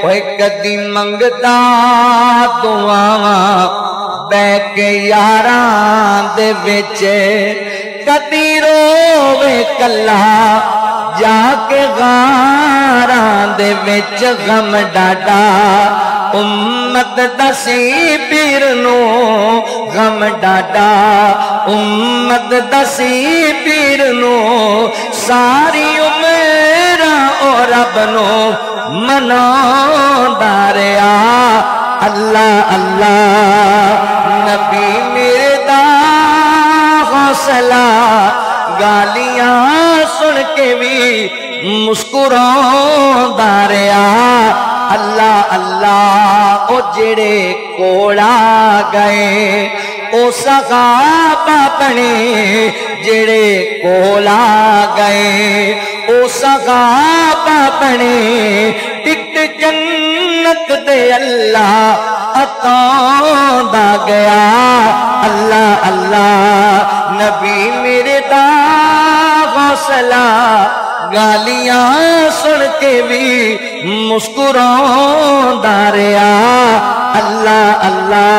اوے کدی منگدا دعاواں بہ کے یاراں دے وچ، کدی روے کلا جا کے غاراں دے وچ، غم ڈاڈا امت دسی پیر نو، غم ڈاڈا امت دسی پیر نو، ساری عمر او رب نو مناوندا رہیا۔ اللہ اللہ نبی میرے دا حوصلہ، گالیاں سن کے بھی مسکراوندا رہیا۔ اللہ اللہ او جڑے کوڑا گئے او صحابہ بنے، جڑے کولا گئے او صحابہ بنے، ٹکٹ جنت دے اللہ عطاوندا گیا۔ اللہ اللہ نبی میرے دا حوصلہ، گالیاں سن کے بھی مسکراوندا رہیا۔ اللہ اللہ